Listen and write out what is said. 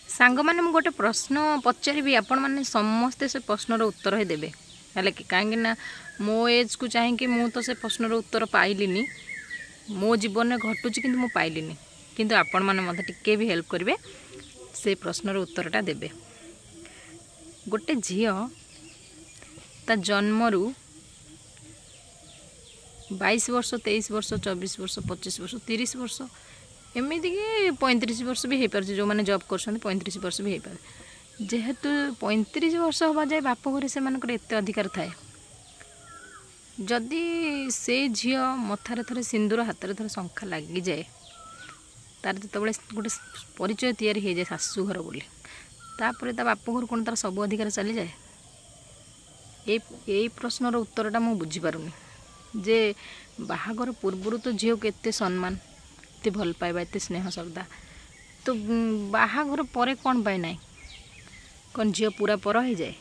सांग मैंने मुझे गोटे प्रश्न पचारि आपण मैंने समस्ते से प्रश्नर उत्तर ही देवे है कि कहीं मो एज को चाहिए मु तो से प्रश्नर उत्तर पाइलिनी मो जीवन में घटुची कि मुझे पाइलिनी किंतु आपण मैंने मत टिके भी हेल्प करेंगे से प्रश्नर उत्तरटा देवे। गोटे झील ता जन्मरू 22 वर्ष 23 वर्ष 24 वर्ष 25 वर्ष 30 वर्ष एमती कि 35 वर्ष भी हो पारे जो मैंने जॉब कर 35 वर्ष भी हो पारे जेहेतु 35 वर्ष हवा जाए बाप घर से एत अधिकार थाए जदि से झी मथार थे सिंदूर हाथ में थे शंखा लगी जाए तार जो गोटे परिचय तैयारी हो जाए शाशु घर बोली तापर ता बाप घर कौन तार सब अधिकार चली जाए। ये प्रश्नर उत्तरटा मुझे बुझीपारुनी जे बाहागर पूर्वर तो झील को एत सम्मान एत भल पाइबा एत स्नेह श्रद्धा तो बाहागर पर कौन पाए ना कौन झील पूरा पर हो जाए।